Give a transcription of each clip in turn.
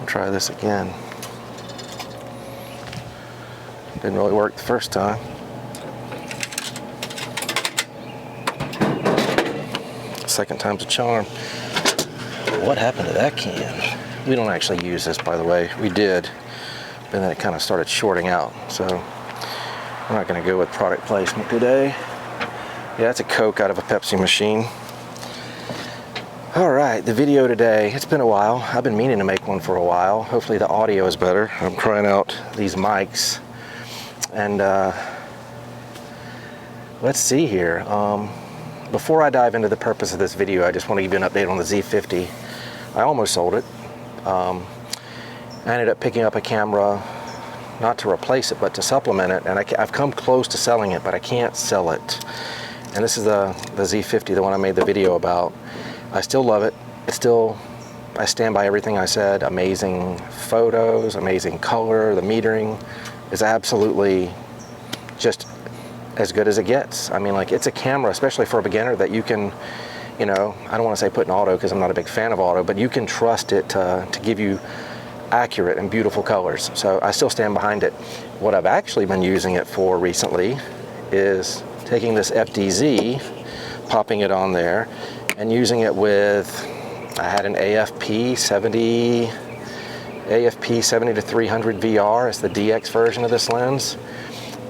Try this again. Didn't really work the first time. Second time's a charm. What happened to that can? We don't actually use this, by the way. We did, but then it kind of started shorting out. So we're not going to go with product placement today. Yeah, it's a Coke out of a Pepsi machine. All right, the video today, it's been a while. I've been meaning to make one for a while. Hopefully the audio is better. I'm trying out these mics. And let's see here. Before I dive into the purpose of this video, I just want to give you an update on the Z50. I almost sold it. I ended up picking up a camera, not to replace it, but to supplement it. And I've come close to selling it, but I can't sell it. And this is the Z50, the one I made the video about. I still love it. I stand by everything I said. Amazing photos, amazing color. The metering is absolutely just as good as it gets. I mean, like, it's a camera, especially for a beginner, that you can, you know, I don't want to say put in auto because I'm not a big fan of auto, but you can trust it to give you accurate and beautiful colors. So I still stand behind it. What I've actually been using it for recently is taking this FDZ, popping it on there, and using it with, I had an AFP 70 to 300 VR. It's the DX version of this lens.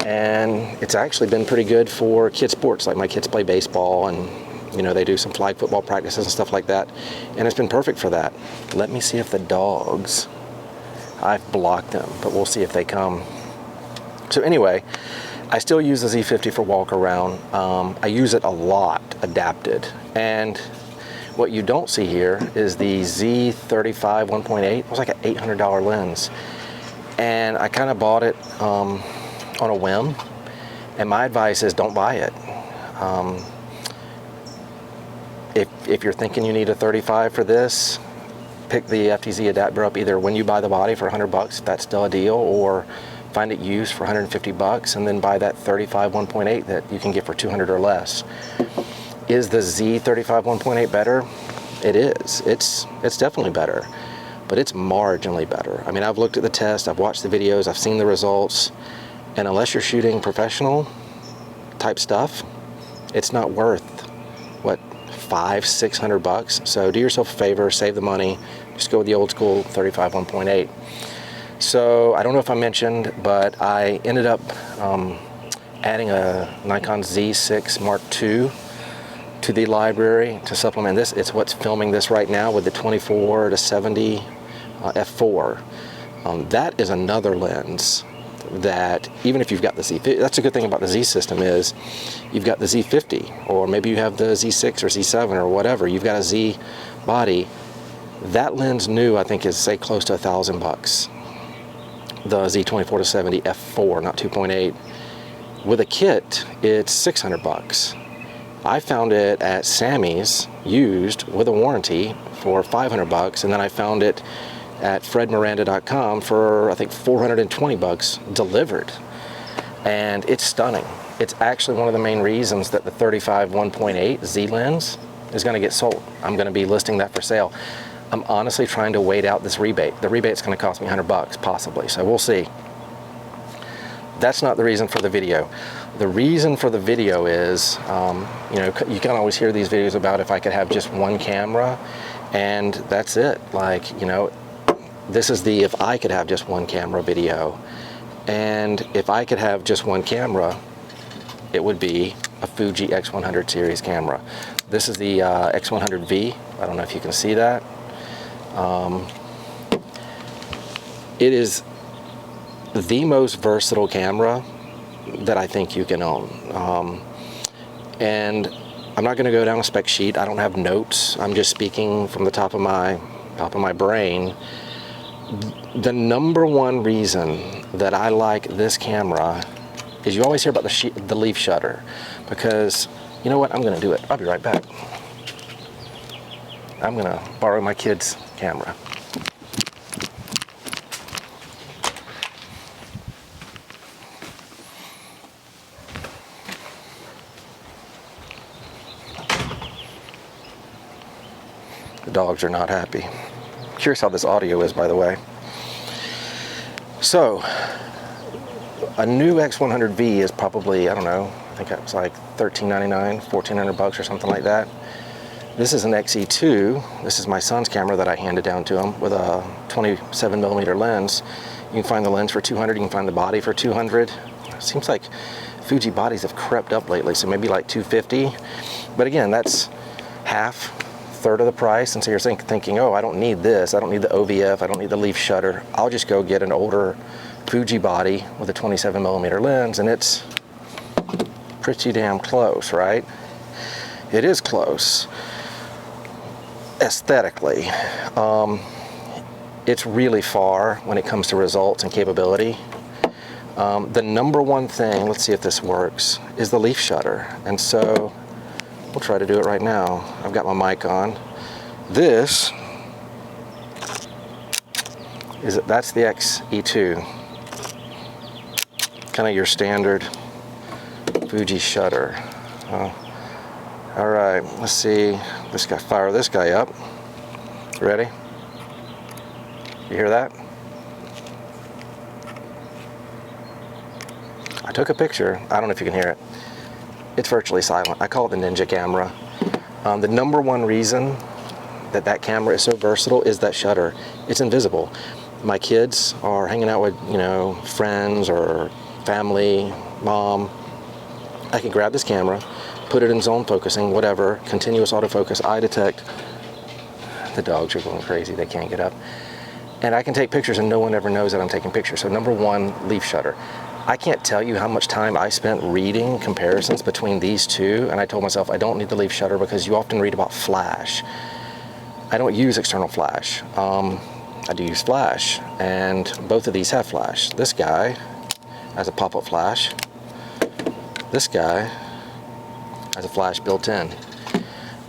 And it's actually been pretty good for kid sports. Like, my kids play baseball and, you know, they do some flag football practices and stuff like that. And it's been perfect for that. Let me see if the dogs, I've blocked them, but we'll see if they come. So anyway, I still use the Z50 for walk around. I use it a lot, adapted. And what you don't see here is the Z35 1.8. It was like an $800 lens. And I kind of bought it on a whim. And my advice is don't buy it. If you're thinking you need a 35 for this, pick the FTZ adapter up either when you buy the body for $100, if that's still a deal, or find it used for $150 and then buy that 35 1.8 that you can get for $200 or less. Is the Z35 1.8 better? It is. It's definitely better, but it's marginally better. I mean, I've looked at the test, I've watched the videos, I've seen the results, and unless you're shooting professional type stuff, it's not worth, what, $500-600. So do yourself a favor, save the money, just go with the old school 35 1.8. So I don't know if I mentioned, but I ended up adding a Nikon Z6 Mark II to the library to supplement this. It's what's filming this right now with the 24 to 70 f4. That is another lens that, even if you've got the Z50, that's a good thing about the Z system, is you've got the Z50, or maybe you have the Z6 or Z7 or whatever, you've got a Z body. That lens new, I think, is, say, close to $1,000. The Z24 to 70 f4, not 2.8. With a kit, it's $600. I found it at Sammy's used with a warranty for $500, and then I found it at fredmiranda.com for, I think, $420 delivered. And it's stunning. It's actually one of the main reasons that the 35 1.8 Z lens is going to get sold. I'm going to be listing that for sale. I'm honestly trying to wait out this rebate. The rebate's going to cost me $100 possibly, so we'll see. That's not the reason for the video. The reason for the video is, you know, you can always hear these videos about if I could have just one camera, and that's it. Like, you know, this is the if I could have just one camera video. And if I could have just one camera, it would be a Fuji X100 series camera. This is the X100V. I don't know if you can see that. It is the most versatile camera that I think you can own. And I'm not going to go down a spec sheet. I don't have notes. I'm just speaking from the top of my brain. The number one reason that I like this camera is you always hear about the leaf shutter, because you know what? I'm going to do it. I'll be right back. I'm going to borrow my kid's camera. The dogs are not happy. Curious how this audio is, by the way. So, a new X100V is probably, I don't know, I think it was like $13.99, $1,400 or something like that. This is an XE2. This is my son's camera that I handed down to him with a 27mm lens. You can find the lens for $200, you can find the body for $200. It seems like Fuji bodies have crept up lately, so maybe like $250. But again, that's half, third of the price, and so you're thinking, oh, I don't need this, I don't need the OVF, I don't need the leaf shutter. I'll just go get an older Fuji body with a 27mm lens, and it's pretty damn close, right? It is close. Aesthetically, it's really far when it comes to results and capability. The number one thing, let's see if this works, is the leaf shutter. And so we'll try to do it right now. I've got my mic on. This is, that's the XE2. Kind of your standard Fuji shutter. All right, let's see. This guy, fire this guy up. Ready? You hear that? I took a picture. I don't know if you can hear it. It's virtually silent. I call it the ninja camera. The number one reason that that camera is so versatile is that shutter. It's invisible. My kids are hanging out with, you know, friends or family, mom. I can grab this camera, put it in zone focusing, whatever, continuous autofocus, eye detect. The dogs are going crazy. They can't get up. And I can take pictures and no one ever knows that I'm taking pictures. So number one, leaf shutter. I can't tell you how much time I spent reading comparisons between these two, and I told myself I don't need the leaf shutter because you often read about flash. I don't use external flash. I do use flash, and both of these have flash. This guy has a pop-up flash. This guy has a flash built in.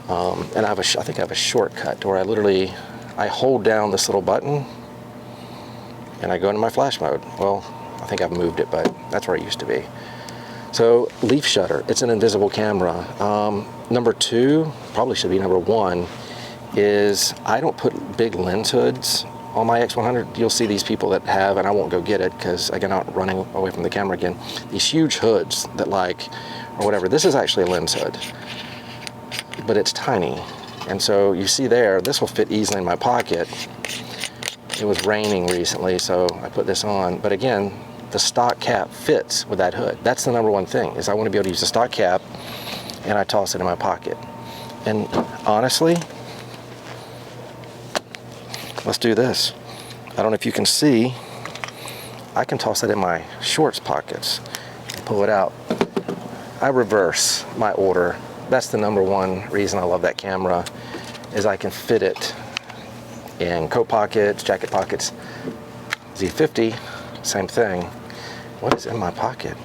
And I think I have a shortcut to where I hold down this little button and I go into my flash mode. Well, I think I've moved it, but that's where it used to be. So leaf shutter, it's an invisible camera. Number two, probably should be number one, is I don't put big lens hoods on my X100. You'll see these people that have, and I won't go get it because again, I'm not running away from the camera again, these huge hoods that or whatever. This is actually a lens hood, but it's tiny. And so you see there, this will fit easily in my pocket. It was raining recently, so I put this on. But again, the stock cap fits with that hood. That's the number one thing, is I want to be able to use the stock cap, and I toss it in my pocket. And honestly, let's do this. I don't know if you can see, I can toss it in my shorts pockets and pull it out. I reverse my order. That's the number one reason I love that camera, is I can fit it in coat pockets, jacket pockets. Z50, same thing. What is in my pocket?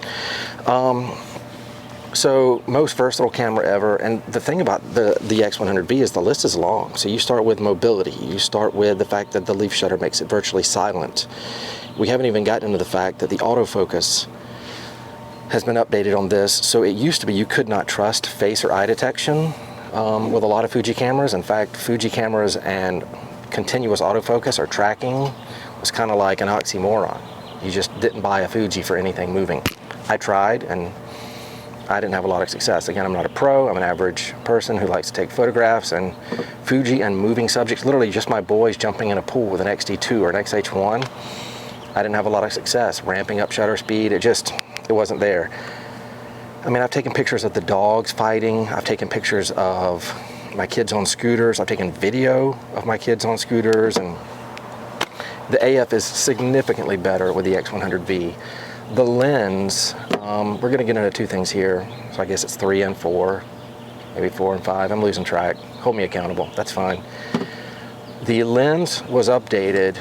So most versatile camera ever, and the thing about the X100V is the list is long. So you start with mobility, you start with the fact that the leaf shutter makes it virtually silent. We haven't even gotten into the fact that the autofocus has been updated on this. So it used to be you could not trust face or eye detection with a lot of Fuji cameras. In fact, Fuji cameras and continuous autofocus or tracking was kind of like an oxymoron. You just didn't buy a Fuji for anything moving. I tried and I didn't have a lot of success. Again, I'm not a pro, I'm an average person who likes to take photographs, and Fuji and moving subjects, literally just my boys jumping in a pool with an XD2 or an XH1, I didn't have a lot of success. Ramping up shutter speed, it wasn't there. I mean, I've taken pictures of the dogs fighting, I've taken pictures of my kids on scooters, I've taken video of my kids on scooters, and the AF is significantly better with the X100V. The lens, we're going to get into two things here, so I guess it's 3 and 4, maybe 4 and 5, I'm losing track. Hold me accountable, that's fine. The lens was updated.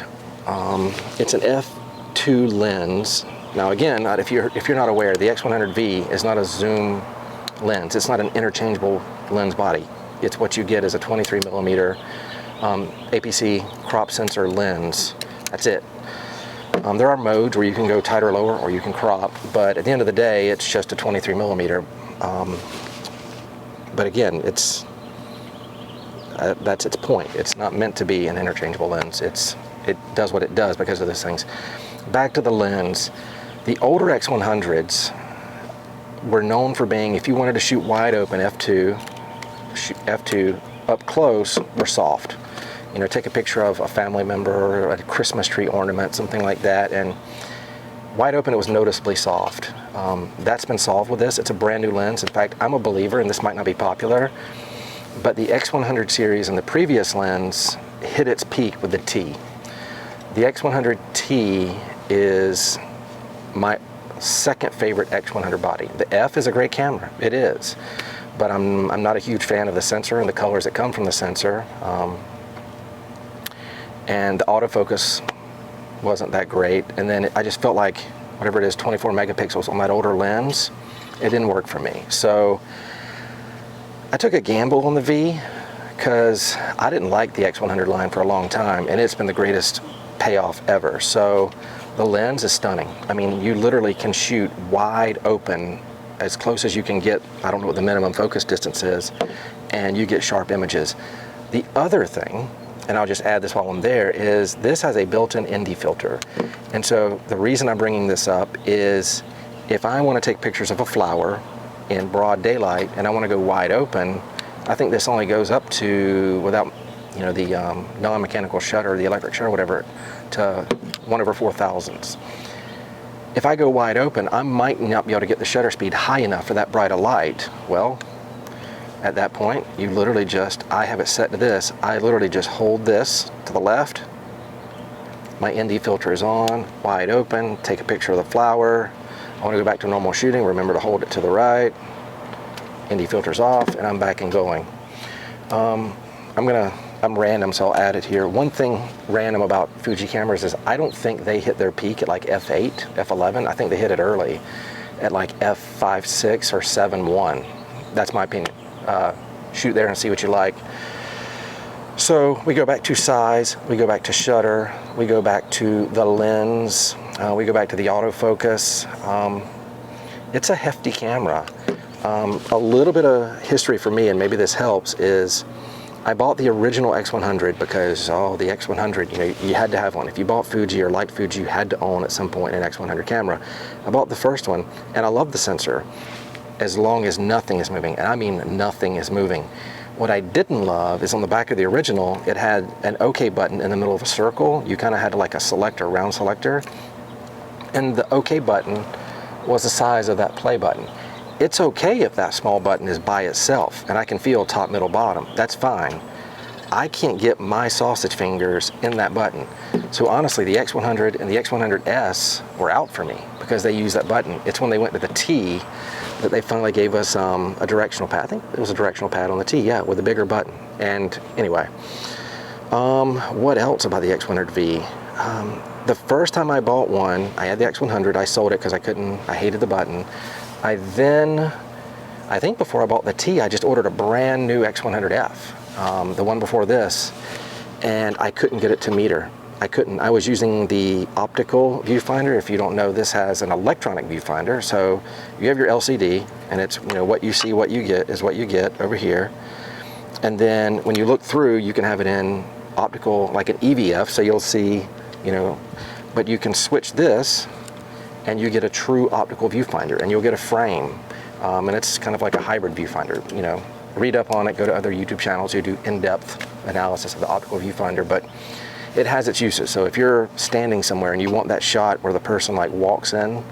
It's an f2 lens. Now again, if you're not aware, the X100V is not a zoom lens. It's not an interchangeable lens body. It's what you get as a 23mm APC crop sensor lens. That's it. There are modes where you can go tighter or lower, or you can crop, but at the end of the day, it's just a 23mm. But again, That's its point. It's not meant to be an interchangeable lens. It does what it does because of those things. Back to the lens. The older X100s were known for being, if you wanted to shoot wide open f2 up close, were soft. You know, take a picture of a family member or a Christmas tree ornament, something like that, and wide open it was noticeably soft. That's been solved with this. It's a brand new lens. In fact, I'm a believer, and this might not be popular, but the X100 series and the previous lens hit its peak with the T. The X100T is my second favorite X100 body. The F is a great camera, it is, but I'm not a huge fan of the sensor and the colors that come from the sensor. And the autofocus wasn't that great, and then I just felt like whatever it is, 24 megapixels on that older lens, it didn't work for me. So I took a gamble on the V because I didn't like the X100 line for a long time, and it's been the greatest payoff ever. So the lens is stunning. I mean, you literally can shoot wide open as close as you can get. I don't know what the minimum focus distance is, and you get sharp images. The other thing, and I'll just add this while I'm there, is this has a built-in ND filter. And so the reason I'm bringing this up is if I want to take pictures of a flower in broad daylight and I want to go wide open, I think this only goes up to, without, you know, the non-mechanical shutter, the electric shutter, whatever, to 1/4000. If I go wide open, I might not be able to get the shutter speed high enough for that bright a light. Well, at that point, you literally just, I have it set to this, I literally just hold this to the left, my ND filter is on, wide open, take a picture of the flower, I want to go back to normal shooting, remember to hold it to the right, ND filter's off, and I'm back and going. I'm random, so I'll add it here. One thing random about Fuji cameras is I don't think they hit their peak at like f8, f11, I think they hit it early at like f5.6 or 7.1. That's my opinion. Shoot there and see what you like. So we go back to size, we go back to shutter, we go back to the lens, we go back to the autofocus. It's a hefty camera. A little bit of history for me, and maybe this helps, is I bought the original X100 because, oh, the X100, you know, you had to have one. If you bought Fuji or liked Fuji, you had to own at some point an X100 camera. I bought the first one, and I love the sensor, as long as nothing is moving, and I mean nothing is moving. What I didn't love is on the back of the original, it had an OK button in the middle of a circle. You kind of had like a selector, round selector, and the OK button was the size of that play button. It's okay if that small button is by itself, and I can feel top, middle, bottom. That's fine. I can't get my sausage fingers in that button. So honestly, the X100 and the X100S were out for me because they used that button. It's when they went to the T that they finally gave us a directional pad. I think it was a directional pad on the T, yeah, with a bigger button. And anyway, what else about the X100V? The first time I bought one, I had the X100, I sold it because I hated the button. I think before I bought the T, I just ordered a brand new X100F, the one before this, and I couldn't get it to meter. I couldn't. I was using the Optical Viewfinder. If you don't know, this has an electronic viewfinder. So you have your LCD, and it's, you know, what you see, what you get is what you get over here. And then when you look through, you can have it in optical, like an EVF, so you'll see, you know, but you can switch this and you get a true optical viewfinder, and you'll get a frame. And it's kind of like a hybrid viewfinder. You know, read up on it, go to other YouTube channels who do in-depth analysis of the optical viewfinder, but it has its uses. So if you're standing somewhere and you want that shot where the person like walks in,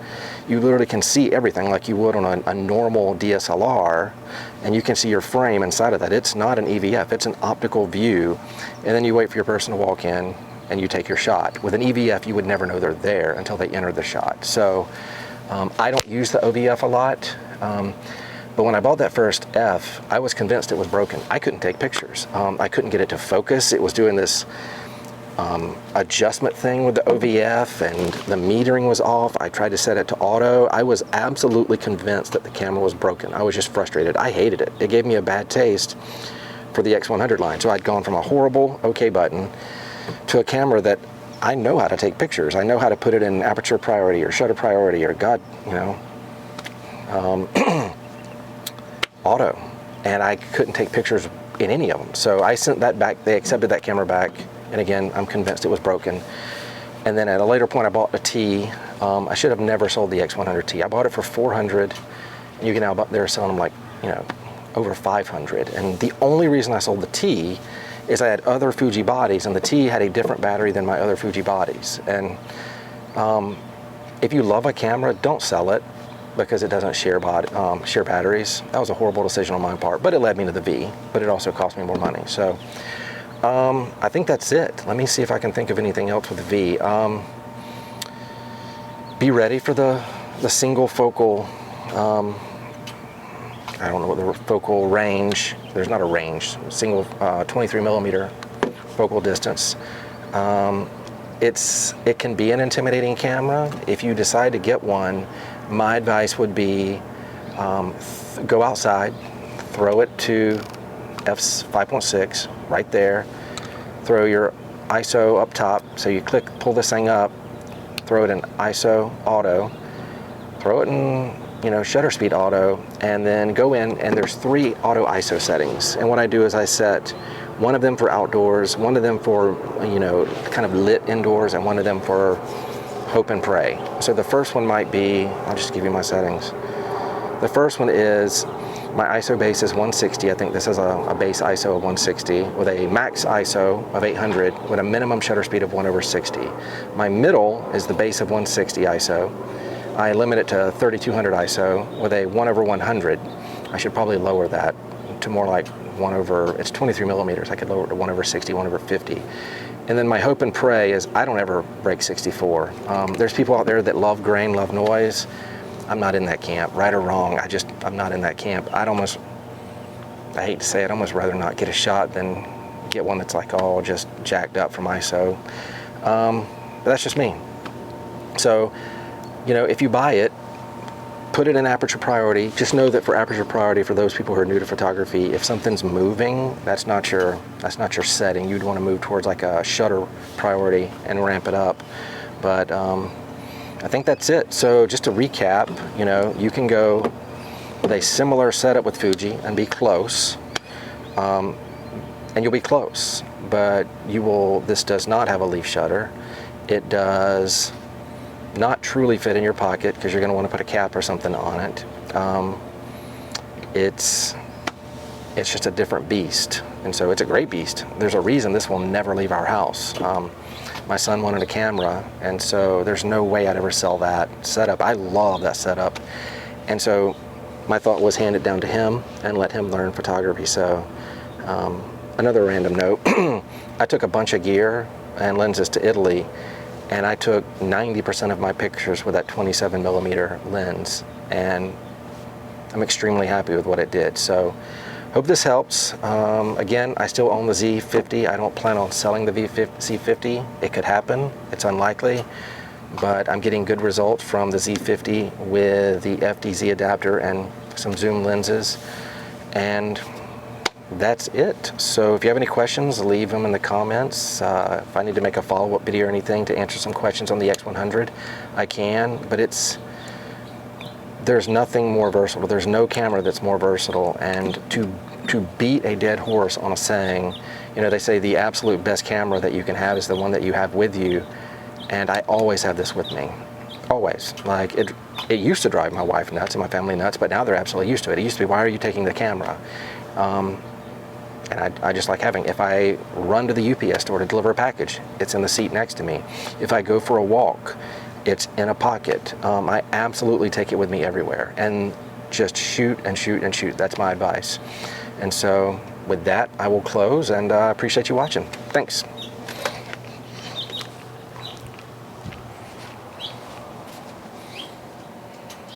you literally can see everything like you would on a normal DSLR, and you can see your frame inside of that. It's not an EVF, it's an optical view, and then you wait for your person to walk in and you take your shot. With an EVF, you would never know they're there until they enter the shot. So I don't use the OVF a lot, but when I bought that first F, I was convinced it was broken. I couldn't take pictures. I couldn't get it to focus. It was doing this adjustment thing with the OVF, and the metering was off. I tried to set it to auto. I was absolutely convinced that the camera was broken. I was just frustrated. I hated it. It gave me a bad taste for the X100 line. So I'd gone from a horrible OK button to a camera that I know how to take pictures. I know how to put it in aperture priority or shutter priority or auto. And I couldn't take pictures in any of them. So I sent that back, they accepted that camera back, and again, I'm convinced it was broken. And then at a later point, I bought a T. I should have never sold the X100T. I bought it for $400, and you can now, they're selling them like, you know, over $500. And the only reason I sold the T is I had other Fuji bodies, and the T had a different battery than my other Fuji bodies. And if you love a camera, don't sell it because it doesn't share batteries. That was a horrible decision on my part, but it led me to the V, but it also cost me more money. So I think that's it. Let me see if I can think of anything else with the V. Be ready for the single focal, I don't know what the focal range, there's not a range, single 23 millimeter focal distance. It can be an intimidating camera. If you decide to get one, my advice would be go outside, throw it to f/5.6 right there, throw your ISO up top, so you pull this thing up, throw it in ISO auto, throw it in, you know, shutter speed auto, and then go in, and there's 3 auto ISO settings. And what I do is I set one of them for outdoors, one of them for, you know, kind of lit indoors, and one of them for hope and pray. So the first one might be, I'll just give you my settings. The first one is, my ISO base is 160. I think this is a base ISO of 160 with a max ISO of 800 with a minimum shutter speed of 1/60. My middle is the base of 160 ISO. I limit it to 3200 ISO with a 1/100. I should probably lower that to more like it's 23 millimeters. I could lower it to 1/60, 1/50. And then my hope and pray is I don't ever break 64. There's people out there that love grain, love noise. I'm not in that camp, right or wrong. I'm not in that camp. I hate to say it, I'd almost rather not get a shot than get one that's like all just jacked up from ISO. But that's just me. So, you know, if you buy it, put it in aperture priority. Just know that for aperture priority, for those people who are new to photography, if something's moving, that's not your setting. You'd want to move towards like a shutter priority and ramp it up. But I think that's it. So just to recap, you know, you can go with a similar setup with Fuji and be close, and you'll be close. But this does not have a leaf shutter. It does not truly fit in your pocket because you're going to want to put a cap or something on it. It's just a different beast, and so it's a great beast. There's a reason this will never leave our house. My son wanted a camera, and so there's no way I'd ever sell that setup. I love that setup, and so my thought was hand it down to him and let him learn photography. So another random note, I took a bunch of gear and lenses to Italy, and I took 90% of my pictures with that 27 millimeter lens, and I'm extremely happy with what it did. So hope this helps. Again, I still own the Z50. I don't plan on selling the Z50. It could happen. It's unlikely, but I'm getting good results from the Z50 with the FDZ adapter and some zoom lenses, and that's it. So if you have any questions, leave them in the comments. If I need to make a follow-up video or anything to answer some questions on the X100, I can, but there's nothing more versatile. There's no camera that's more versatile, and to beat a dead horse on a saying, you know, they say the absolute best camera that you can have is the one that you have with you, and I always have this with me. Always. Like, it used to drive my wife nuts and my family nuts, but now they're absolutely used to it. It used to be, why are you taking the camera? And I just like having, if I run to the UPS store to deliver a package, it's in the seat next to me. If I go for a walk, it's in a pocket. I absolutely take it with me everywhere, and just shoot and shoot and shoot. That's my advice. And so with that, I will close, and I appreciate you watching. Thanks.